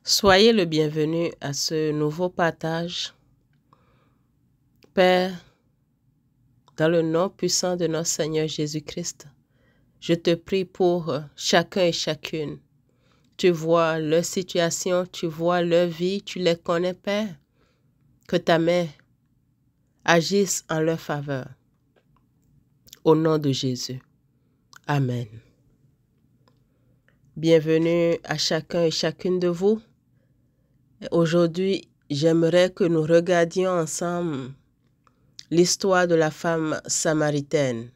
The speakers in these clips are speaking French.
Soyez le bienvenu à ce nouveau partage. Père, dans le nom puissant de notre Seigneur Jésus-Christ, je te prie pour chacun et chacune. Tu vois leur situation, tu vois leur vie, tu les connais, Père. Que ta main agisse en leur faveur. Au nom de Jésus. Amen. Bienvenue à chacun et chacune de vous. Aujourd'hui, j'aimerais que nous regardions ensemble l'histoire de la femme samaritaine.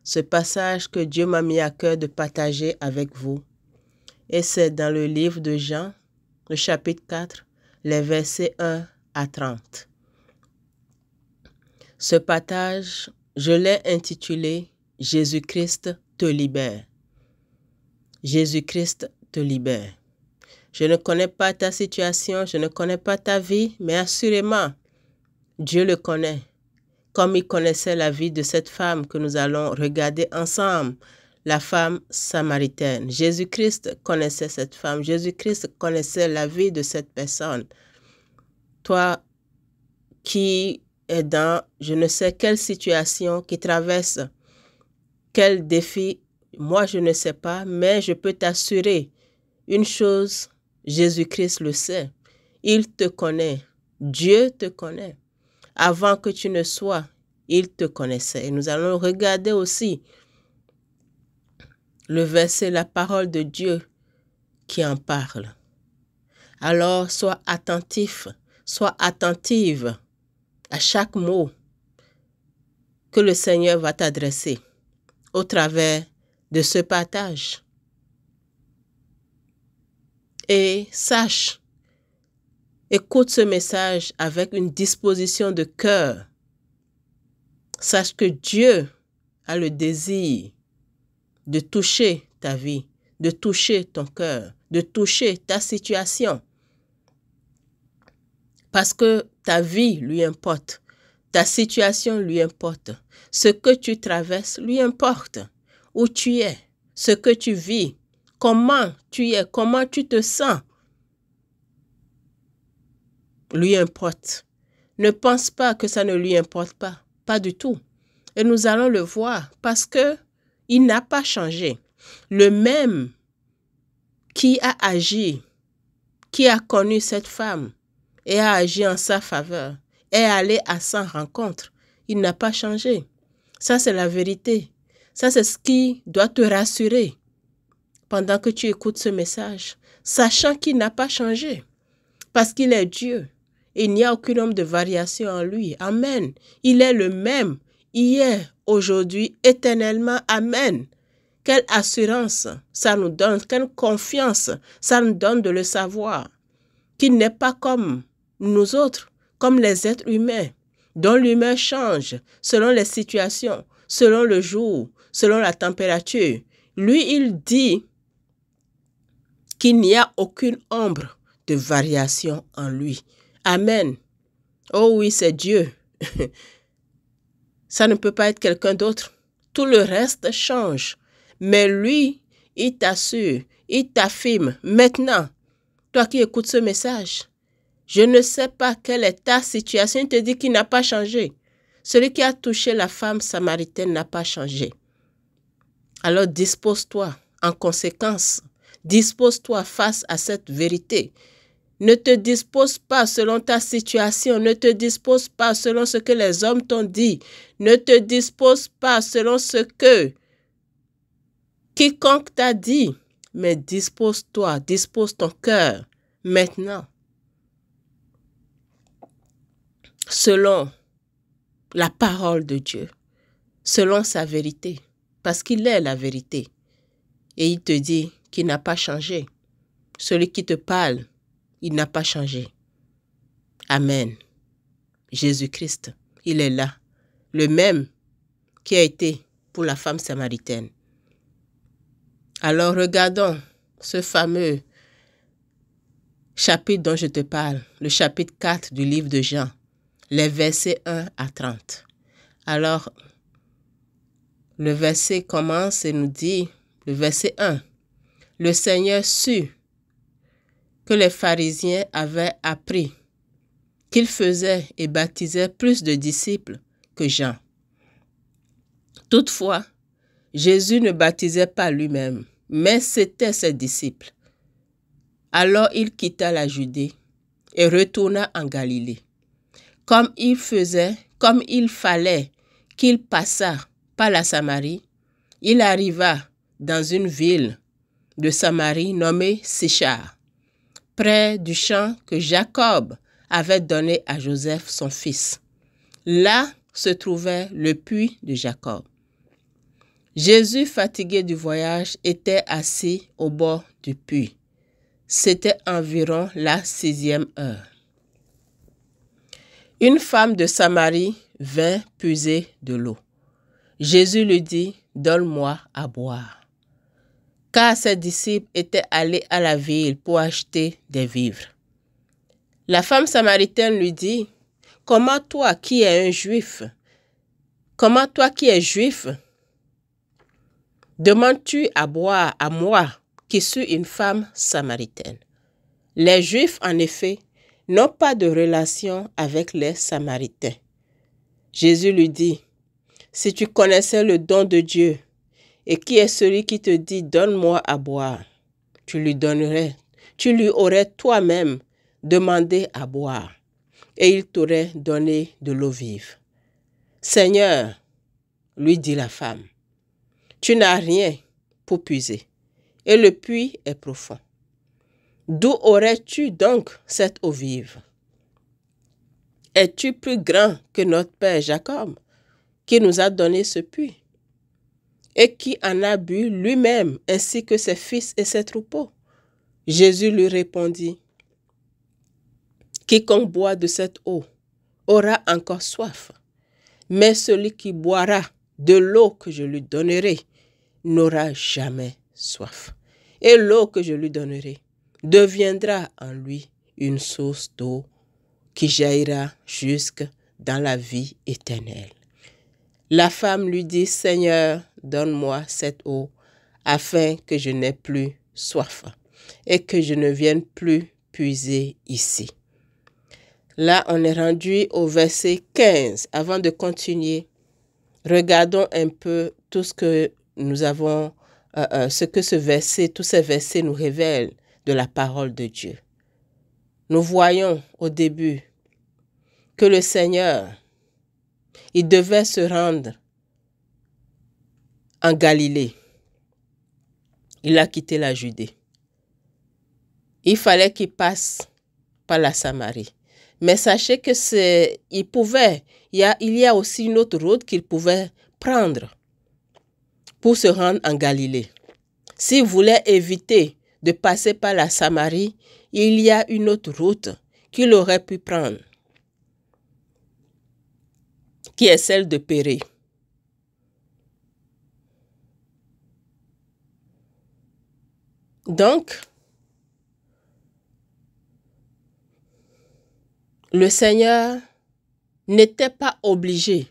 Ce passage que Dieu m'a mis à cœur de partager avec vous. Et c'est dans le livre de Jean, le chapitre 4, les versets 1 à 30. Ce partage, je l'ai intitulé « Jésus-Christ te libère ». Jésus-Christ te libère. Je ne connais pas ta situation, je ne connais pas ta vie, mais assurément, Dieu le connaît. Comme il connaissait la vie de cette femme que nous allons regarder ensemble, la femme samaritaine. Jésus-Christ connaissait cette femme. Jésus-Christ connaissait la vie de cette personne. Toi qui es dans je ne sais quelle situation, qui traverse quel défi, moi je ne sais pas, mais je peux t'assurer une chose, Jésus-Christ le sait. Il te connaît. Dieu te connaît. Avant que tu ne sois, il te connaissait. Et nous allons regarder aussi le verset, la parole de Dieu qui en parle. Alors, sois attentif, sois attentive à chaque mot que le Seigneur va t'adresser au travers de ce partage. Et sache, écoute ce message avec une disposition de cœur. Sache que Dieu a le désir de toucher ta vie, de toucher ton cœur, de toucher ta situation. Parce que ta vie lui importe, ta situation lui importe, ce que tu traverses lui importe, où tu es, ce que tu vis, comment tu es, comment tu te sens, lui importe. Ne pense pas que ça ne lui importe pas, pas du tout. Et nous allons le voir parce que il n'a pas changé. Le même qui a agi, qui a connu cette femme et a agi en sa faveur, est allé à sa rencontre. Il n'a pas changé. Ça, c'est la vérité. Ça, c'est ce qui doit te rassurer pendant que tu écoutes ce message, sachant qu'il n'a pas changé parce qu'il est Dieu. Il n'y a aucun nombre de variations en lui. Amen. Il est le même hier, aujourd'hui, éternellement. Amen. Quelle assurance ça nous donne, quelle confiance ça nous donne de le savoir. Qu'il n'est pas comme nous autres, comme les êtres humains, dont l'humeur change selon les situations, selon le jour, selon la température. Lui, il dit qu'il n'y a aucune ombre de variation en lui. Amen. Oh oui, c'est Dieu. Ça ne peut pas être quelqu'un d'autre. Tout le reste change. Mais lui, il t'assure, il t'affirme. Maintenant, toi qui écoutes ce message, je ne sais pas quelle est ta situation. Il te dit qu'il n'a pas changé. Celui qui a touché la femme samaritaine n'a pas changé. Alors dispose-toi en conséquence. Dispose-toi face à cette vérité. Ne te dispose pas selon ta situation. Ne te dispose pas selon ce que les hommes t'ont dit. Ne te dispose pas selon ce que quiconque t'a dit. Mais dispose-toi, dispose ton cœur maintenant. Selon la parole de Dieu. Selon sa vérité. Parce qu'il est la vérité. Et il te dit qu'il n'a pas changé. Celui qui te parle, il n'a pas changé. Amen. Jésus-Christ, il est là. Le même qui a été pour la femme samaritaine. Alors regardons ce fameux chapitre dont je te parle. Le chapitre 4 du livre de Jean. Les versets 1 à 30. Alors, le verset commence et nous dit, le verset 1. Le Seigneur sut que les pharisiens avaient appris qu'il faisait et baptisait plus de disciples que Jean. Toutefois, Jésus ne baptisait pas lui-même, mais c'étaient ses disciples. Alors il quitta la Judée et retourna en Galilée. Comme il fallait qu'il passât par la Samarie, il arriva dans une ville de Samarie nommée Sichar, près du champ que Jacob avait donné à Joseph son fils. Là se trouvait le puits de Jacob. Jésus, fatigué du voyage, était assis au bord du puits. C'était environ la 6e heure. Une femme de Samarie vint puiser de l'eau. Jésus lui dit, « Donne-moi à boire. » Car ses disciples étaient allés à la ville pour acheter des vivres. La femme samaritaine lui dit, « Comment toi qui es juif, demandes-tu à boire à moi qui suis une femme samaritaine? » Les Juifs, en effet, n'ont pas de relation avec les Samaritains. Jésus lui dit, « Si tu connaissais le don de Dieu, et qui est celui qui te dit, donne-moi à boire, tu lui aurais toi-même demandé à boire, et il t'aurait donné de l'eau vive. » « Seigneur, lui dit la femme, tu n'as rien pour puiser, et le puits est profond. D'où aurais-tu donc cette eau vive? Es-tu plus grand que notre père Jacob, qui nous a donné ce puits, et qui en a bu lui-même, ainsi que ses fils et ses troupeaux? » Jésus lui répondit, « Quiconque boit de cette eau aura encore soif, mais celui qui boira de l'eau que je lui donnerai n'aura jamais soif. Et l'eau que je lui donnerai deviendra en lui une source d'eau qui jaillira jusque dans la vie éternelle. » La femme lui dit, « Seigneur, donne-moi cette eau, afin que je n'aie plus soif et que je ne vienne plus puiser ici. » Là, on est rendu au verset 15. Avant de continuer, regardons un peu tout ce que nous avons, tous ces versets nous révèlent de la parole de Dieu. Nous voyons au début que le Seigneur, il devait se rendre en Galilée. Il a quitté la Judée. Il fallait qu'il passe par la Samarie. Mais sachez que il y a aussi une autre route qu'il pouvait prendre pour se rendre en Galilée. S'il voulait éviter de passer par la Samarie, il y a une autre route qu'il aurait pu prendre, qui est celle de Pérée. Donc, le Seigneur n'était pas obligé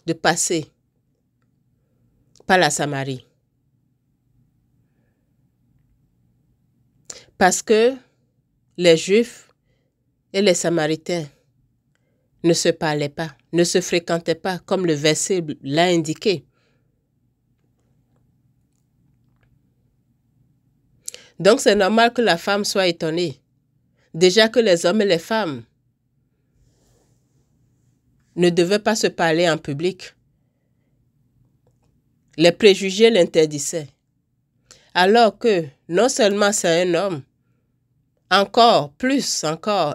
de passer par la Samarie. Parce que les Juifs et les Samaritains ne se parlaient pas, ne se fréquentaient pas, comme le verset l'a indiqué. Donc c'est normal que la femme soit étonnée. Déjà que les hommes et les femmes ne devaient pas se parler en public. Les préjugés l'interdisaient. Alors que non seulement c'est un homme, encore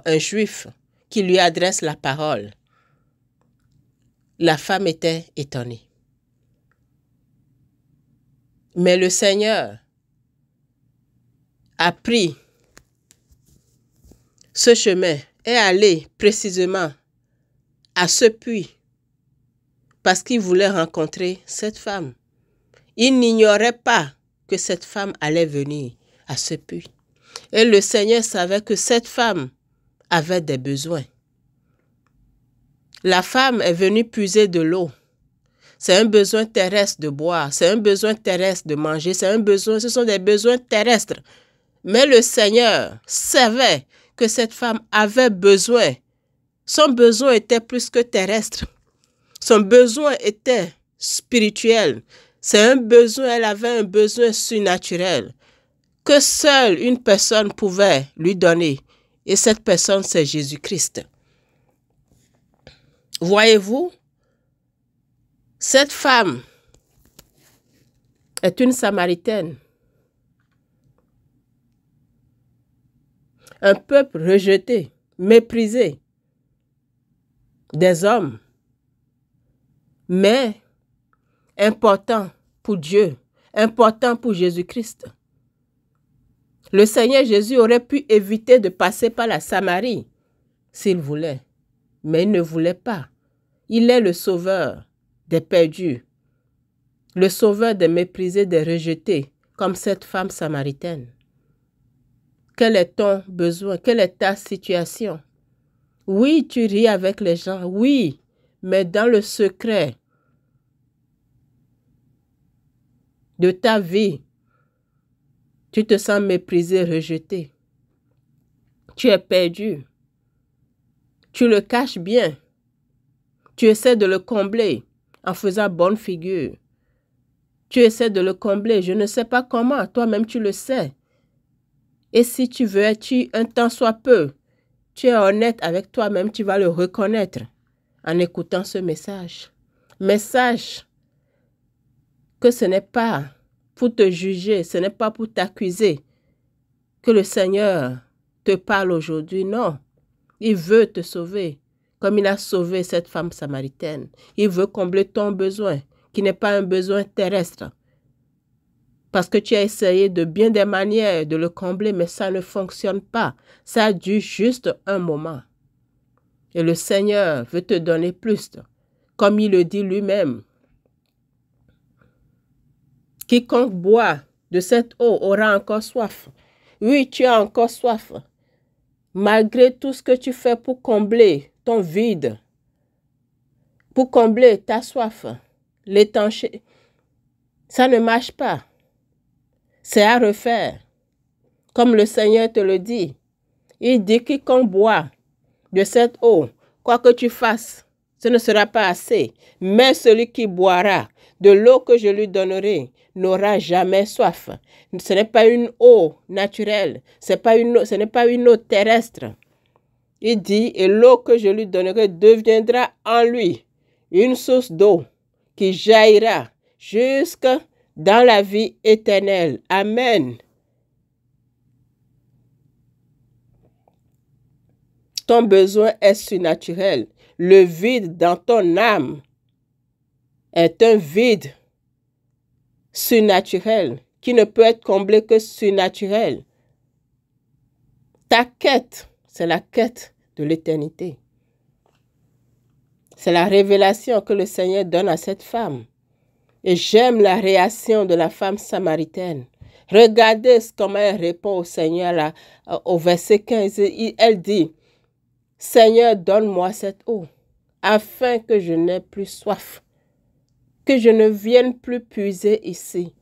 un juif qui lui adresse la parole. La femme était étonnée. Mais le Seigneur a pris ce chemin et allé précisément à ce puits parce qu'il voulait rencontrer cette femme. Il n'ignorait pas que cette femme allait venir à ce puits. Et le Seigneur savait que cette femme avait des besoins. La femme est venue puiser de l'eau. C'est un besoin terrestre de boire, c'est un besoin terrestre de manger, ce sont des besoins terrestres Mais le Seigneur savait que cette femme avait besoin. Son besoin était plus que terrestre. Son besoin était spirituel. C'est un besoin, elle avait un besoin surnaturel que seule une personne pouvait lui donner. Et cette personne, c'est Jésus-Christ. Voyez-vous, cette femme est une Samaritaine. Un peuple rejeté, méprisé des hommes, mais important pour Dieu, important pour Jésus-Christ. Le Seigneur Jésus aurait pu éviter de passer par la Samarie s'il voulait, mais il ne voulait pas. Il est le sauveur des perdus, le sauveur des méprisés, des rejetés, comme cette femme samaritaine. Quel est ton besoin? Quelle est ta situation? Oui, tu ris avec les gens, oui, mais dans le secret de ta vie, tu te sens méprisé, rejeté. Tu es perdu. Tu le caches bien. Tu essaies de le combler en faisant bonne figure. Tu essaies de le combler. Je ne sais pas comment. Toi-même, tu le sais. Et si tu veux être un tant soit peu, tu es honnête avec toi-même, tu vas le reconnaître en écoutant ce message. Mais sache que ce n'est pas pour te juger, ce n'est pas pour t'accuser que le Seigneur te parle aujourd'hui. Non, il veut te sauver comme il a sauvé cette femme samaritaine. Il veut combler ton besoin, qui n'est pas un besoin terrestre. Parce que tu as essayé de bien des manières de le combler, mais ça ne fonctionne pas. Ça dure juste un moment. Et le Seigneur veut te donner plus, comme il le dit lui-même. Quiconque boit de cette eau aura encore soif. Oui, tu as encore soif. Malgré tout ce que tu fais pour combler ton vide, pour combler ta soif, l'étancher, ça ne marche pas. C'est à refaire. Comme le Seigneur te le dit. Il dit quiconque boit de cette eau, quoi que tu fasses, ce ne sera pas assez. Mais celui qui boira de l'eau que je lui donnerai n'aura jamais soif. Ce n'est pas une eau naturelle, ce n'est pas une eau terrestre. Il dit, et l'eau que je lui donnerai deviendra en lui une source d'eau qui jaillira jusque dans la vie éternelle. Amen. Ton besoin est surnaturel. Le vide dans ton âme est un vide surnaturel qui ne peut être comblé que surnaturel. Ta quête, c'est la quête de l'éternité. C'est la révélation que le Seigneur donne à cette femme. Et j'aime la réaction de la femme samaritaine. Regardez comment elle répond au Seigneur là, au verset 15. Elle dit, Seigneur, donne-moi cette eau, afin que je n'ai plus soif, que je ne vienne plus puiser ici.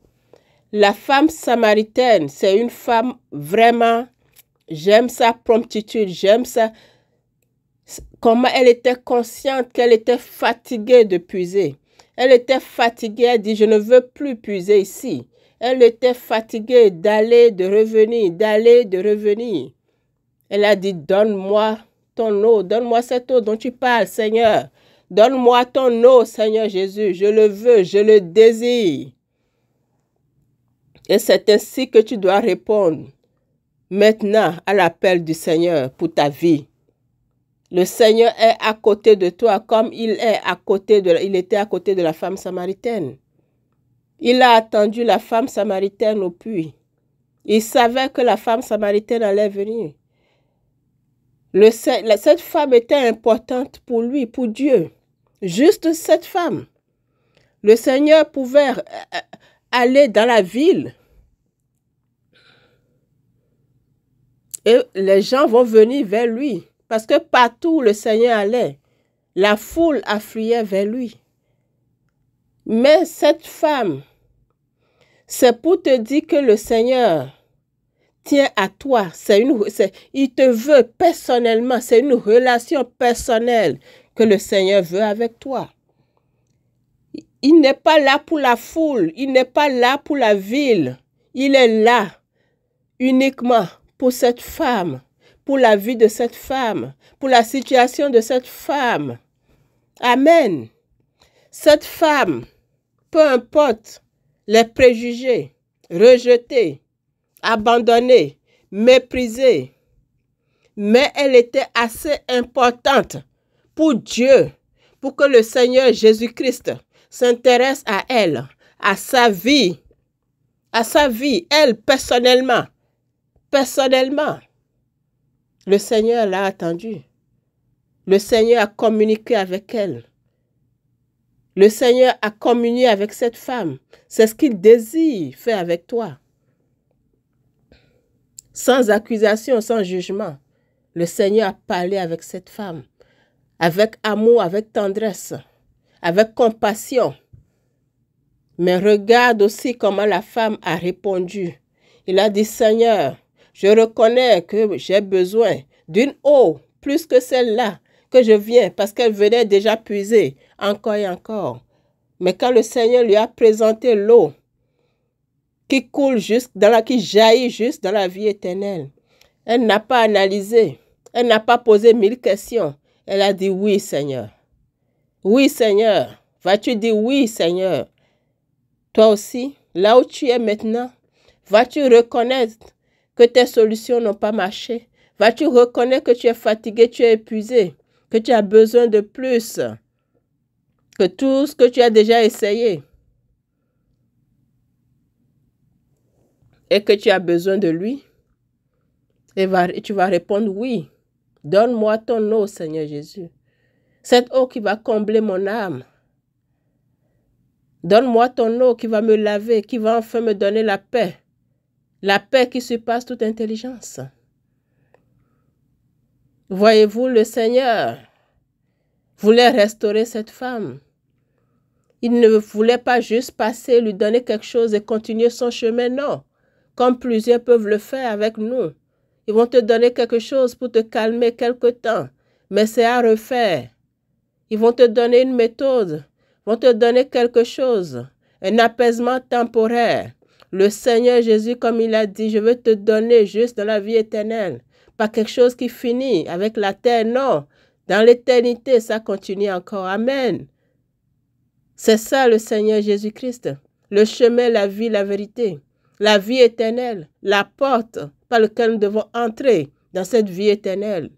La femme samaritaine, c'est une femme vraiment, j'aime sa promptitude, j'aime ça, comment elle était consciente qu'elle était fatiguée de puiser. Elle était fatiguée, elle dit, je ne veux plus puiser ici. Elle était fatiguée d'aller, de revenir, d'aller, de revenir. Elle a dit, donne-moi ton eau, donne-moi cette eau dont tu parles, Seigneur. Donne-moi ton eau, Seigneur Jésus. Je le veux, je le désire. Et c'est ainsi que tu dois répondre maintenant à l'appel du Seigneur pour ta vie. Le Seigneur est à côté de toi comme il était à côté de la femme samaritaine. Il a attendu la femme samaritaine au puits. Il savait que la femme samaritaine allait venir. Cette femme était importante pour lui, pour Dieu. Juste cette femme. Le Seigneur pouvait aller dans la ville. Et les gens vont venir vers lui. Parce que partout où le Seigneur allait, la foule affluait vers lui. Mais cette femme, c'est pour te dire que le Seigneur tient à toi. Il te veut personnellement. C'est une relation personnelle que le Seigneur veut avec toi. Il n'est pas là pour la foule. Il n'est pas là pour la ville. Il est là uniquement pour cette femme, pour la vie de cette femme, pour la situation de cette femme. Amen. Cette femme, peu importe les préjugés, rejetés, abandonnée, méprisée. Mais elle était assez importante pour Dieu, pour que le Seigneur Jésus-Christ s'intéresse à elle, à sa vie, elle personnellement. Personnellement, le Seigneur l'a attendue. Le Seigneur a communiqué avec elle. Le Seigneur a communié avec cette femme. C'est ce qu'il désire faire avec toi. Sans accusation, sans jugement, le Seigneur a parlé avec cette femme, avec amour, avec tendresse, avec compassion. Mais regarde aussi comment la femme a répondu. Il a dit, Seigneur, je reconnais que j'ai besoin d'une eau plus que celle-là que je viens, parce qu'elle venait déjà puiser encore et encore. Mais quand le Seigneur lui a présenté l'eau qui coule qui jaillit juste dans la vie éternelle, elle n'a pas analysé, elle n'a pas posé 1000 questions. Elle a dit oui, Seigneur. Oui, Seigneur. Vas-tu dire oui, Seigneur? Toi aussi, là où tu es maintenant, vas-tu reconnaître que tes solutions n'ont pas marché? Vas-tu reconnaître que tu es fatigué, tu es épuisé, que tu as besoin de plus que tout ce que tu as déjà essayé? Et que tu as besoin de lui? Et tu vas répondre oui. Donne-moi ton eau, Seigneur Jésus. Cette eau qui va combler mon âme. Donne-moi ton eau qui va me laver, qui va enfin me donner la paix. La paix qui surpasse toute intelligence. Voyez-vous, le Seigneur voulait restaurer cette femme. Il ne voulait pas juste passer, lui donner quelque chose et continuer son chemin, non. Comme plusieurs peuvent le faire avec nous. Ils vont te donner quelque chose pour te calmer quelque temps, mais c'est à refaire. Ils vont te donner une méthode, vont te donner quelque chose, un apaisement temporaire. Le Seigneur Jésus, comme il a dit, je veux te donner juste dans la vie éternelle. Pas quelque chose qui finit avec la terre, non. Dans l'éternité, ça continue encore. Amen. C'est ça le Seigneur Jésus-Christ. Le chemin, la vie, la vérité. La vie éternelle, la porte par laquelle nous devons entrer dans cette vie éternelle.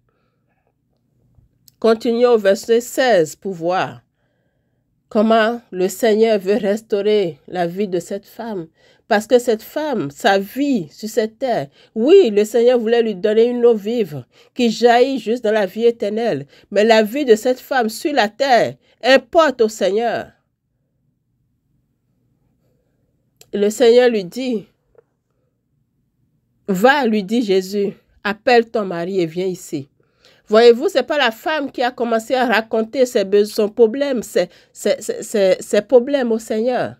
Continuons au verset 16 pour voir comment le Seigneur veut restaurer la vie de cette femme. Parce que cette femme, sa vie sur cette terre, oui, le Seigneur voulait lui donner une eau vive qui jaillit juste dans la vie éternelle. Mais la vie de cette femme sur la terre importe au Seigneur. Le Seigneur lui dit, va, lui dit Jésus, appelle ton mari et viens ici. Voyez-vous, ce n'est pas la femme qui a commencé à raconter son problème, ses problèmes au Seigneur.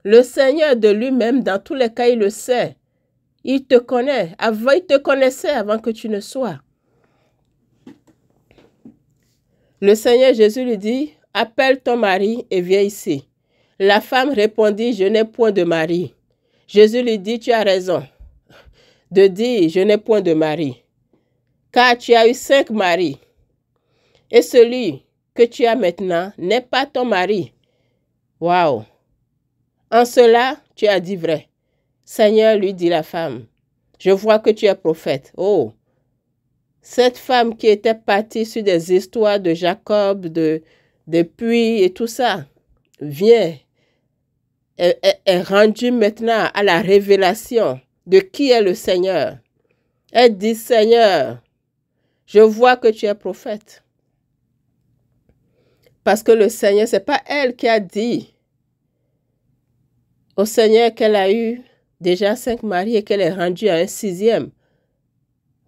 Le Seigneur de lui-même, dans tous les cas, il le sait. Il te connaît. Avant, il te connaissait avant que tu ne sois. Le Seigneur Jésus lui dit, appelle ton mari et viens ici. La femme répondit, je n'ai point de mari. Jésus lui dit, tu as raison de dire, je n'ai point de mari. Car tu as eu 5 maris. Et celui que tu as maintenant n'est pas ton mari. Waouh! En cela, tu as dit vrai. Seigneur, lui dit la femme, je vois que tu es prophète. Oh! Cette femme qui était partie sur des histoires de Jacob, de puits et tout ça, vient, est rendue maintenant à la révélation de qui est le Seigneur. Elle dit, Seigneur, je vois que tu es prophète. Parce que le Seigneur, ce n'est pas elle qui a dit au Seigneur qu'elle a eu déjà 5 maris et qu'elle est rendue à un 6e.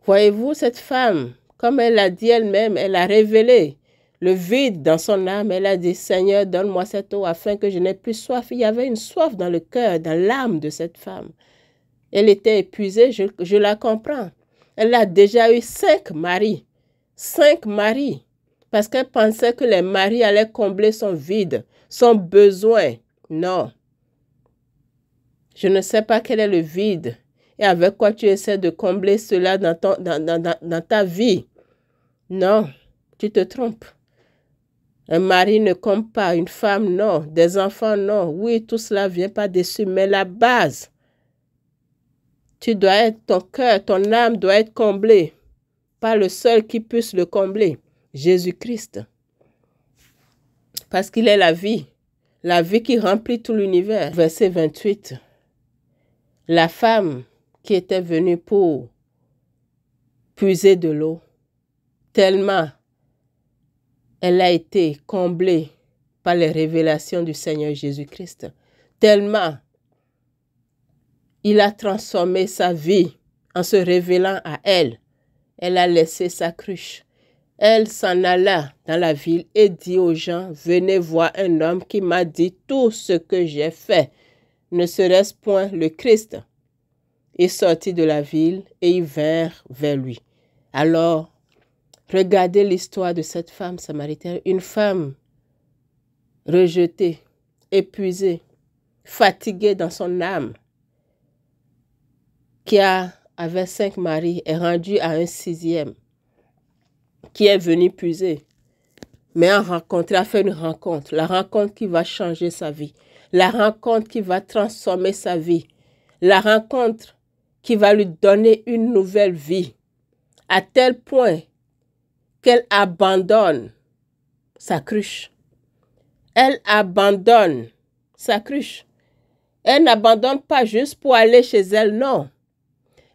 Voyez-vous, cette femme, comme elle l'a dit elle-même, elle a révélé le vide dans son âme. Elle a dit, Seigneur, donne-moi cette eau afin que je n'ai plus soif. Il y avait une soif dans le cœur, dans l'âme de cette femme. Elle était épuisée, je la comprends. Elle a déjà eu 5 maris. 5 maris. Parce qu'elle pensait que les maris allaient combler son vide, son besoin. Non. Je ne sais pas quel est le vide et avec quoi tu essaies de combler cela dans ta vie. Non, tu te trompes. Un mari ne comble pas, une femme, non. Des enfants, non. Oui, tout cela vient pas dessus, mais la base, ton cœur, ton âme doit être comblée. Pas le seul qui puisse le combler, Jésus-Christ. Parce qu'il est la vie qui remplit tout l'univers. Verset 28. La femme qui était venue pour puiser de l'eau, tellement elle a été comblée par les révélations du Seigneur Jésus-Christ. Tellement il a transformé sa vie en se révélant à elle. Elle a laissé sa cruche. Elle s'en alla dans la ville et dit aux gens, venez voir un homme qui m'a dit tout ce que j'ai fait. Ne serait-ce point le Christ? Il sortit de la ville et ils vinrent vers lui. Alors, regardez l'histoire de cette femme samaritaine, une femme rejetée, épuisée, fatiguée dans son âme, qui avait 5 maris, est rendue à un 6e, qui est venu puiser, mais a fait une rencontre, la rencontre qui va changer sa vie, la rencontre qui va transformer sa vie, la rencontre qui va lui donner une nouvelle vie, à tel point qu'elle abandonne sa cruche. Elle abandonne sa cruche. Elle n'abandonne pas juste pour aller chez elle, non.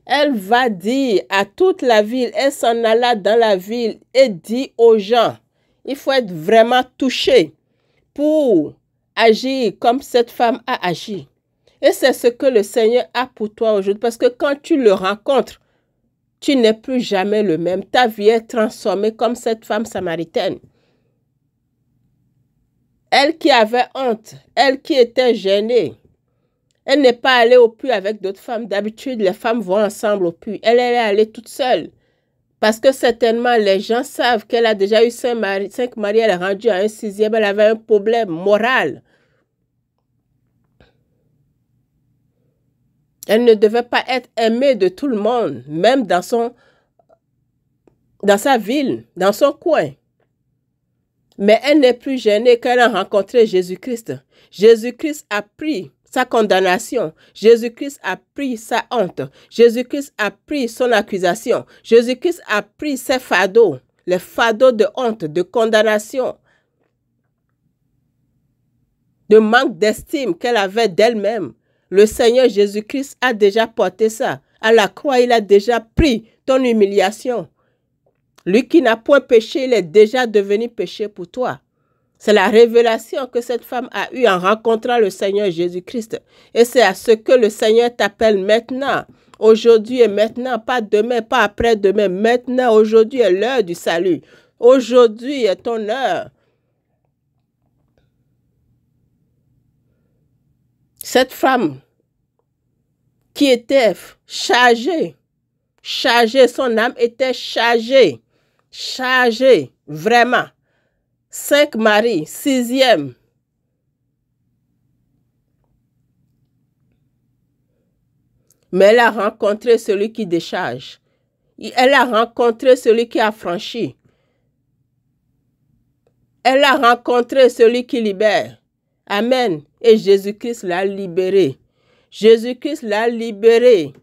Elle va dire à toute la ville, elle s'en alla dans la ville et dit aux gens, il faut être vraiment touché pour agir comme cette femme a agi. Et c'est ce que le Seigneur a pour toi aujourd'hui, parce que quand tu le rencontres, tu n'es plus jamais le même. Ta vie est transformée comme cette femme samaritaine. Elle qui avait honte, elle qui était gênée, elle n'est pas allée au puits avec d'autres femmes. D'habitude, les femmes vont ensemble au puits. Elle est allée toute seule. Parce que certainement, les gens savent qu'elle a déjà eu 5 maris. Elle est rendue à un 6e. Elle avait un problème moral. Elle ne devait pas être aimée de tout le monde, même dans sa ville, dans son coin. Mais elle n'est plus gênée quand elle a rencontré Jésus-Christ. Jésus-Christ a pris sa condamnation. Jésus-Christ a pris sa honte. Jésus-Christ a pris son accusation. Jésus-Christ a pris ses fardeaux, les fardeaux de honte, de condamnation, de manque d'estime qu'elle avait d'elle-même. Le Seigneur Jésus-Christ a déjà porté ça. À la croix, il a déjà pris ton humiliation. Lui qui n'a point péché, il est déjà devenu péché pour toi. C'est la révélation que cette femme a eue en rencontrant le Seigneur Jésus-Christ. Et c'est à ce que le Seigneur t'appelle maintenant. Aujourd'hui et maintenant, pas demain, pas après-demain. Maintenant, aujourd'hui est l'heure du salut. Aujourd'hui est ton heure. Cette femme qui était chargée, son âme était chargée, vraiment. 5 maris, 6e. Mais elle a rencontré celui qui décharge. Elle a rencontré celui qui a franchi. Elle a rencontré celui qui libère. Amen. Et Jésus-Christ l'a libérée. Jésus-Christ l'a libérée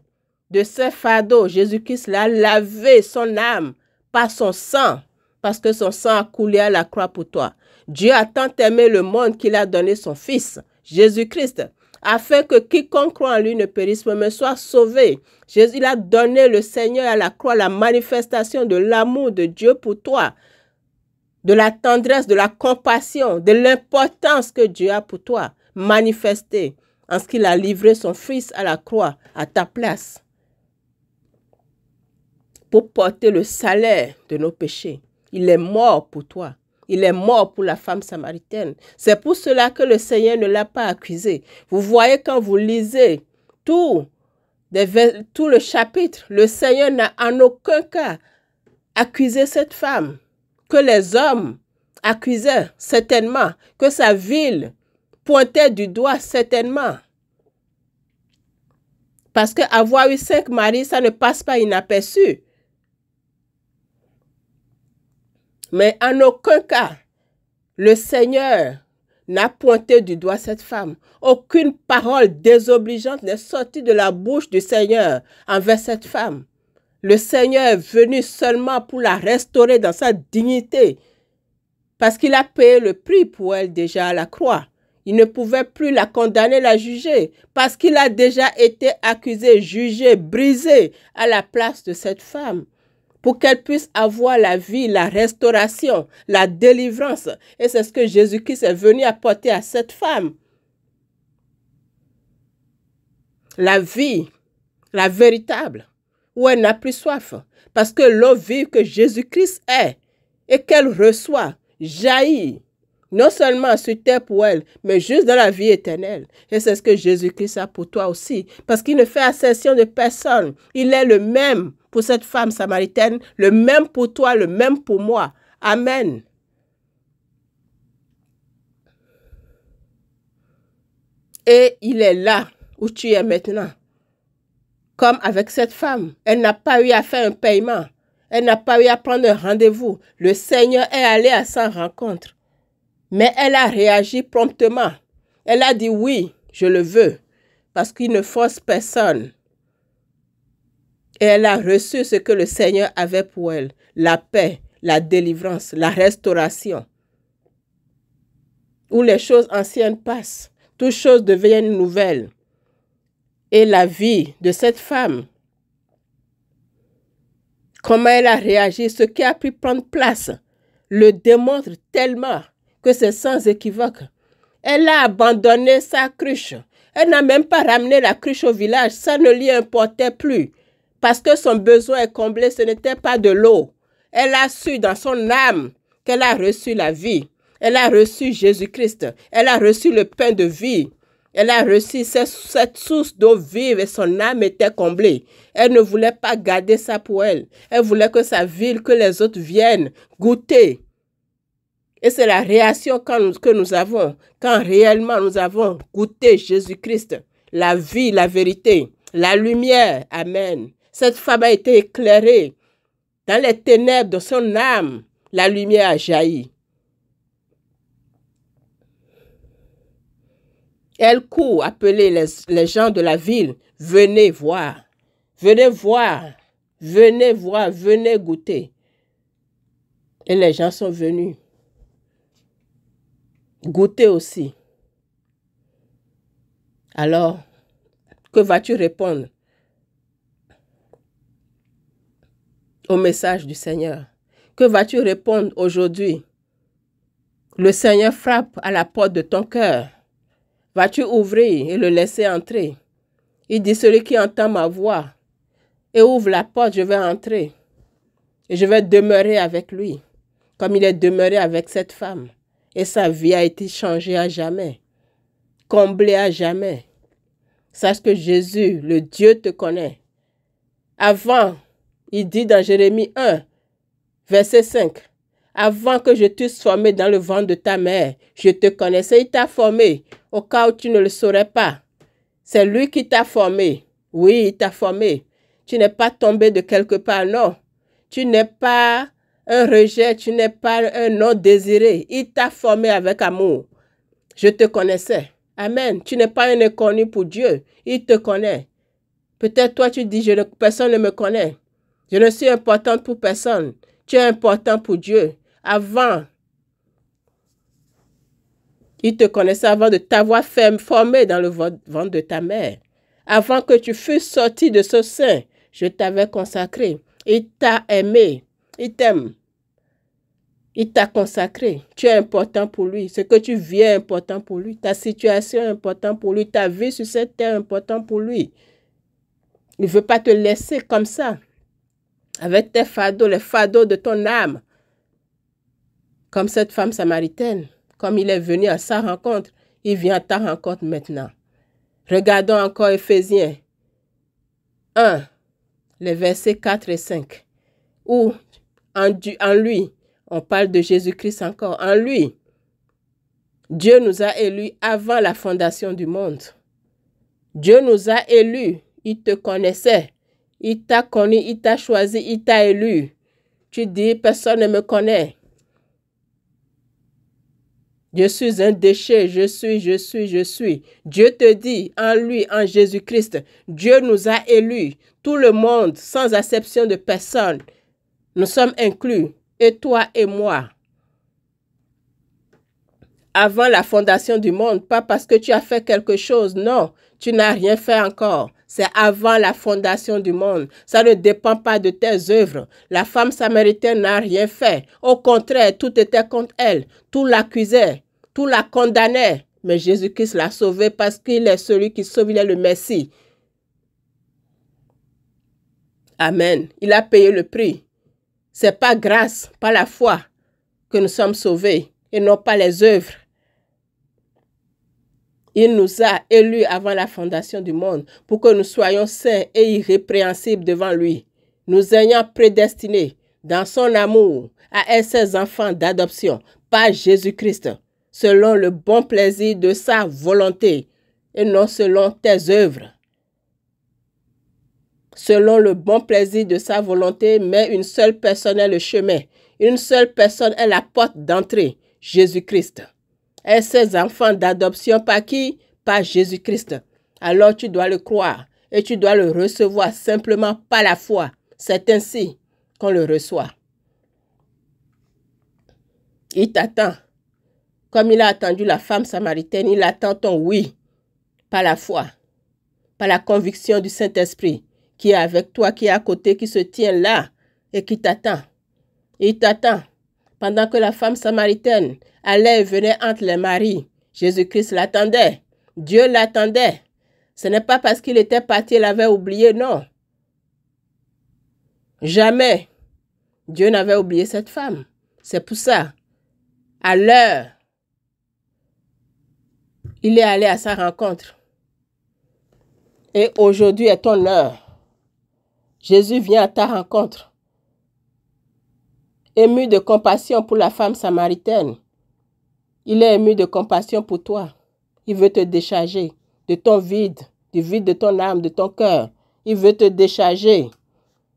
de ses fardeaux. Jésus-Christ l'a lavé son âme par son sang. Parce que son sang a coulé à la croix pour toi. Dieu a tant aimé le monde qu'il a donné son Fils, Jésus-Christ, afin que quiconque croit en lui ne périsse pas, mais soit sauvé. Jésus, il a donné le Seigneur à la croix, la manifestation de l'amour de Dieu pour toi, de la tendresse, de la compassion, de l'importance que Dieu a pour toi, manifestée en ce qu'il a livré son Fils à la croix à ta place pour porter le salaire de nos péchés. Il est mort pour toi. Il est mort pour la femme samaritaine. C'est pour cela que le Seigneur ne l'a pas accusé. Vous voyez quand vous lisez tout tout le chapitre, le Seigneur n'a en aucun cas accusé cette femme, que les hommes accusaient certainement, que sa ville pointait du doigt certainement. Parce qu'avoir eu 5 maris, ça ne passe pas inaperçu. Mais en aucun cas, le Seigneur n'a pointé du doigt cette femme. Aucune parole désobligeante n'est sortie de la bouche du Seigneur envers cette femme. Le Seigneur est venu seulement pour la restaurer dans sa dignité, parce qu'il a payé le prix pour elle déjà à la croix. Il ne pouvait plus la condamner, la juger, parce qu'il a déjà été accusé, jugé, brisé à la place de cette femme, pour qu'elle puisse avoir la vie, la restauration, la délivrance. Et c'est ce que Jésus-Christ est venu apporter à cette femme. La vie, la véritable, où elle n'a plus soif. Parce que l'eau vive que Jésus-Christ est et qu'elle reçoit jaillit non seulement sur terre pour elle, mais juste dans la vie éternelle. Et c'est ce que Jésus-Christ a pour toi aussi. Parce qu'il ne fait acception de personne. Il est le même pour cette femme samaritaine, le même pour toi, le même pour moi. Amen. Et il est là où tu es maintenant. Comme avec cette femme, elle n'a pas eu à faire un paiement. Elle n'a pas eu à prendre un rendez-vous. Le Seigneur est allé à sa rencontre. Mais elle a réagi promptement. Elle a dit oui, je le veux. Parce qu'il ne force personne. Et elle a reçu ce que le Seigneur avait pour elle. La paix, la délivrance, la restauration. Où les choses anciennes passent. Toutes choses deviennent nouvelles. Et la vie de cette femme, comment elle a réagi, ce qui a pu prendre place, le démontre tellement que c'est sans équivoque. Elle a abandonné sa cruche. Elle n'a même pas ramené la cruche au village. Ça ne lui importait plus. Parce que son besoin est comblé, ce n'était pas de l'eau. Elle a su dans son âme qu'elle a reçu la vie. Elle a reçu Jésus-Christ. Elle a reçu le pain de vie. Elle a reçu cette source d'eau vive et son âme était comblée. Elle ne voulait pas garder ça pour elle. Elle voulait que sa ville, que les autres viennent goûter. Et c'est la réaction que nous avons quand réellement nous avons goûté Jésus-Christ, la vie, la vérité, la lumière. Amen. Cette femme a été éclairée. Dans les ténèbres de son âme, la lumière a jailli. Elle court appeler les gens de la ville. Venez voir. Venez voir. Venez voir. Venez goûter. Et les gens sont venus. Goûter aussi. Alors, que vas-tu répondre au message du Seigneur? Que vas-tu répondre aujourd'hui? Le Seigneur frappe à la porte de ton cœur. Vas-tu ouvrir et le laisser entrer? Il dit, celui qui entend ma voix et ouvre la porte, je vais entrer. Et je vais demeurer avec lui, comme il est demeuré avec cette femme. Et sa vie a été changée à jamais, comblée à jamais. Sache que Jésus, le Dieu, te connaît. Avant, il dit dans Jérémie 1, verset 5, avant que je t'eusse formé dans le ventre de ta mère, je te connaissais. Il t'a formé au cas où tu ne le saurais pas. C'est lui qui t'a formé. Oui, il t'a formé. Tu n'es pas tombé de quelque part, non. Tu n'es pas un rejet, tu n'es pas un non désiré. Il t'a formé avec amour. Je te connaissais. Amen. Tu n'es pas un inconnu pour Dieu. Il te connaît. Peut-être toi, tu dis, personne ne me connaît. Je ne suis importante pour personne. Tu es important pour Dieu. Avant, il te connaissait avant de t'avoir formé dans le ventre de ta mère. Avant que tu fusses sorti de ce sein, je t'avais consacré. Il t'a aimé. Il t'aime. Il t'a consacré. Tu es important pour lui. Ce que tu vis est important pour lui. Ta situation est importante pour lui. Ta vie sur cette terre est importante pour lui. Il ne veut pas te laisser comme ça. Avec tes fardeaux, les fardeaux de ton âme. Comme cette femme samaritaine. Comme il est venu à sa rencontre, il vient à ta rencontre maintenant. Regardons encore Éphésiens. 1, les versets 4 et 5, où en lui, on parle de Jésus-Christ encore, en lui, Dieu nous a élus avant la fondation du monde. Dieu nous a élus, il te connaissait, il t'a connu, il t'a choisi, il t'a élu. Tu dis, personne ne me connaît. Je suis un déchet, je suis. Dieu te dit, en lui, en Jésus-Christ, Dieu nous a élus, tout le monde, sans exception de personne. Nous sommes inclus, et toi et moi. Avant la fondation du monde, pas parce que tu as fait quelque chose, non, tu n'as rien fait encore. C'est avant la fondation du monde. Ça ne dépend pas de tes œuvres. La femme samaritaine n'a rien fait. Au contraire, tout était contre elle. Tout l'accusait, tout la condamnait. Mais Jésus-Christ l'a sauvée parce qu'il est celui qui sauve, il est le Messie. Amen. Il a payé le prix. C'est pas grâce, pas la foi que nous sommes sauvés et non pas les œuvres. Il nous a élus avant la fondation du monde pour que nous soyons saints et irrépréhensibles devant lui, nous ayant prédestinés dans son amour à être ses enfants d'adoption par Jésus-Christ, selon le bon plaisir de sa volonté et non selon tes œuvres. Selon le bon plaisir de sa volonté, mais une seule personne est le chemin. Une seule personne est la porte d'entrée, Jésus-Christ. Et ses enfants d'adoption par qui? Par Jésus-Christ. Alors tu dois le croire et tu dois le recevoir simplement par la foi. C'est ainsi qu'on le reçoit. Il t'attend. Comme il a attendu la femme samaritaine, il attend ton oui par la foi, par la conviction du Saint-Esprit qui est avec toi, qui est à côté, qui se tient là et qui t'attend. Il t'attend. Pendant que la femme samaritaine allait et venait entre les maris, Jésus-Christ l'attendait. Dieu l'attendait. Ce n'est pas parce qu'il était parti, il avait oublié, non. Jamais Dieu n'avait oublié cette femme. C'est pour ça, à l'heure, il est allé à sa rencontre. Et aujourd'hui est ton heure. Jésus vient à ta rencontre. Ému de compassion pour la femme samaritaine. Il est ému de compassion pour toi. Il veut te décharger de ton vide, du vide de ton âme, de ton cœur. Il veut te décharger.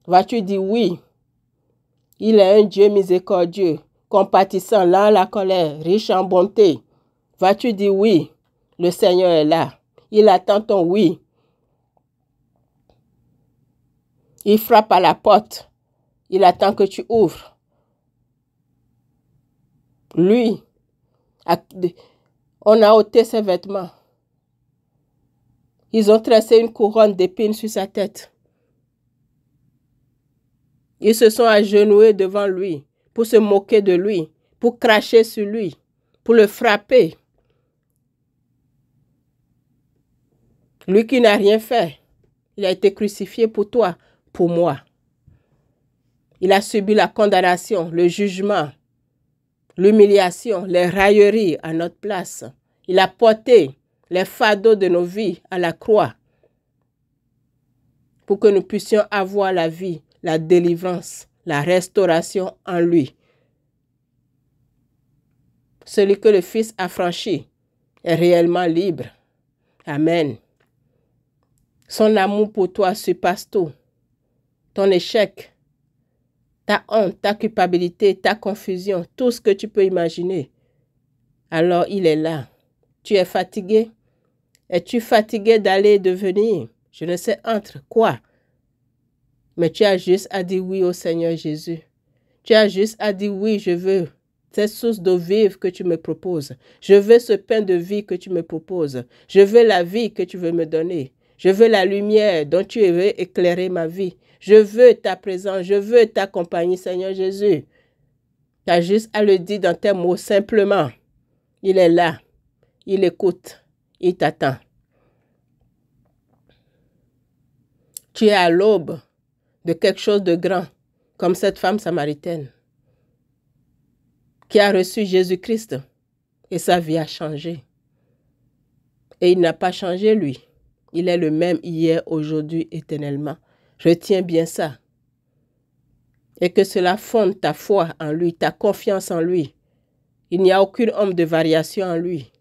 Vas-tu dire oui? Il est un Dieu miséricordieux, compatissant, lent à la colère, riche en bonté. Vas-tu dire oui? Le Seigneur est là. Il attend ton oui. Il frappe à la porte. Il attend que tu ouvres. Lui, on a ôté ses vêtements. Ils ont tressé une couronne d'épines sur sa tête. Ils se sont agenouillés devant lui pour se moquer de lui, pour cracher sur lui, pour le frapper. Lui qui n'a rien fait, il a été crucifié pour toi, pour moi. Il a subi la condamnation, le jugement, l'humiliation, les railleries à notre place. Il a porté les fardeaux de nos vies à la croix pour que nous puissions avoir la vie, la délivrance, la restauration en lui. Celui que le Fils a franchi est réellement libre. Amen. Son amour pour toi surpasse tout. Ton échec, ta honte, ta culpabilité, ta confusion, tout ce que tu peux imaginer. Alors il est là. Tu es fatigué? Es-tu fatigué d'aller et de venir? Je ne sais entre quoi. Mais tu as juste à dire oui au Seigneur Jésus. Tu as juste à dire oui, je veux cette source d'eau vive que tu me proposes. Je veux ce pain de vie que tu me proposes. Je veux la vie que tu veux me donner. Je veux la lumière dont tu veux éclairer ma vie. Je veux ta présence. Je veux ta compagnie, Seigneur Jésus. Tu as juste à le dire dans tes mots simplement. Il est là. Il écoute. Il t'attend. Tu es à l'aube de quelque chose de grand, comme cette femme samaritaine qui a reçu Jésus-Christ et sa vie a changé. Et il n'a pas changé, lui. Il est le même hier, aujourd'hui, éternellement. Retiens bien ça. Et que cela fonde ta foi en lui, ta confiance en lui. Il n'y a aucune ombre de variation en lui.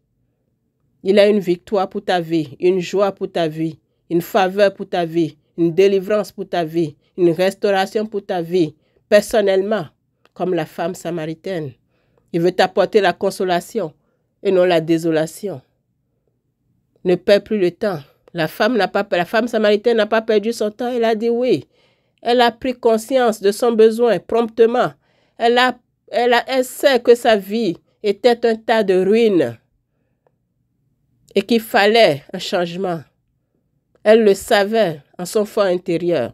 Il a une victoire pour ta vie, une joie pour ta vie, une faveur pour ta vie, une délivrance pour ta vie, une restauration pour ta vie, personnellement, comme la femme samaritaine. Il veut t'apporter la consolation et non la désolation. Ne perds plus le temps. La femme samaritaine n'a pas perdu son temps, elle a dit oui. Elle a pris conscience de son besoin promptement. Elle sait que sa vie était un tas de ruines et qu'il fallait un changement. Elle le savait en son fort intérieur.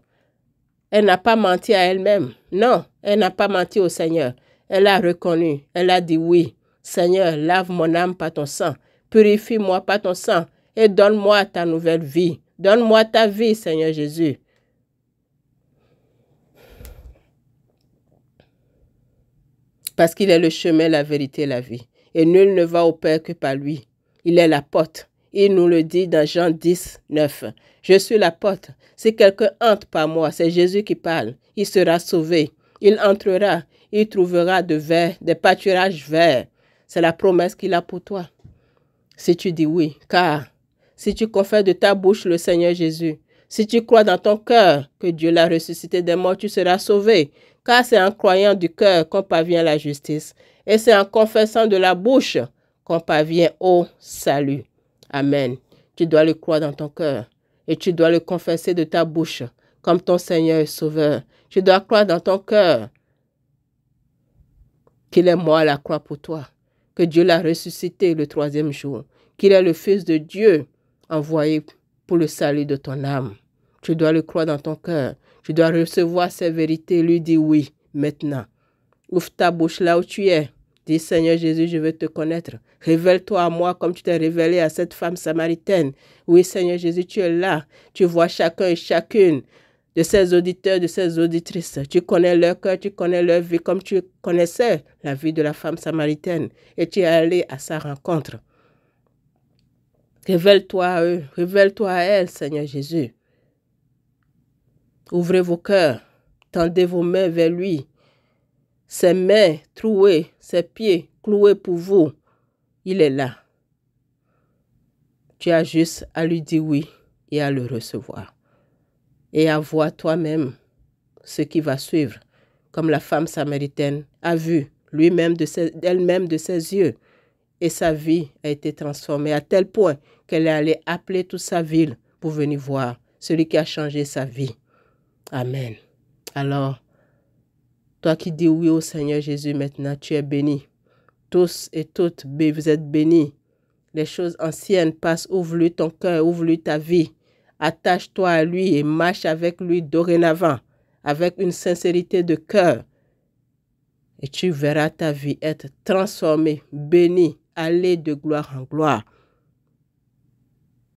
Elle n'a pas menti à elle-même. Non, elle n'a pas menti au Seigneur. Elle a reconnu. Elle a dit oui. Seigneur, lave mon âme par ton sang. Purifie-moi par ton sang et donne-moi ta nouvelle vie. Donne-moi ta vie, Seigneur Jésus. Parce qu'il est le chemin, la vérité et la vie. Et nul ne va au Père que par lui. Il est la porte. Il nous le dit dans Jean 10, 9. Je suis la porte. Si quelqu'un entre par moi, c'est Jésus qui parle. Il sera sauvé. Il entrera. Il trouvera des pâturages verts. C'est la promesse qu'il a pour toi. Si tu dis oui, car si tu confesses de ta bouche le Seigneur Jésus, si tu crois dans ton cœur que Dieu l'a ressuscité des morts, tu seras sauvé. Car c'est en croyant du cœur qu'on parvient à la justice. Et c'est en confessant de la bouche qu'on parvient au salut. Amen. Tu dois le croire dans ton cœur. Et tu dois le confesser de ta bouche comme ton Seigneur et Sauveur. Tu dois croire dans ton cœur qu'il est mort à la croix pour toi. Que Dieu l'a ressuscité le 3e jour. Qu'il est le Fils de Dieu envoyé pour le salut de ton âme. Tu dois le croire dans ton cœur. Tu dois recevoir ces vérités, lui dire oui, maintenant. Ouvre ta bouche là où tu es. Dis, Seigneur Jésus, je veux te connaître. Révèle-toi à moi comme tu t'es révélé à cette femme samaritaine. Oui, Seigneur Jésus, tu es là. Tu vois chacun et chacune de ces auditeurs, de ces auditrices. Tu connais leur cœur, tu connais leur vie comme tu connaissais la vie de la femme samaritaine. Et tu es allé à sa rencontre. Révèle-toi à eux, révèle-toi à elle, Seigneur Jésus. Ouvrez vos cœurs, tendez vos mains vers lui. Ses mains trouées, ses pieds cloués pour vous. Il est là. Tu as juste à lui dire oui et à le recevoir. Et à voir toi-même ce qui va suivre. Comme la femme samaritaine a vu elle-même de ses yeux. Et sa vie a été transformée à tel point qu'elle est allée appeler toute sa ville pour venir voir celui qui a changé sa vie. Amen. Alors, toi qui dis oui au Seigneur Jésus maintenant, tu es béni. Tous et toutes, vous êtes bénis. Les choses anciennes passent, ouvre-lui ton cœur, ouvre-lui ta vie. Attache-toi à lui et marche avec lui dorénavant, avec une sincérité de cœur. Et tu verras ta vie être transformée, bénie, aller de gloire en gloire.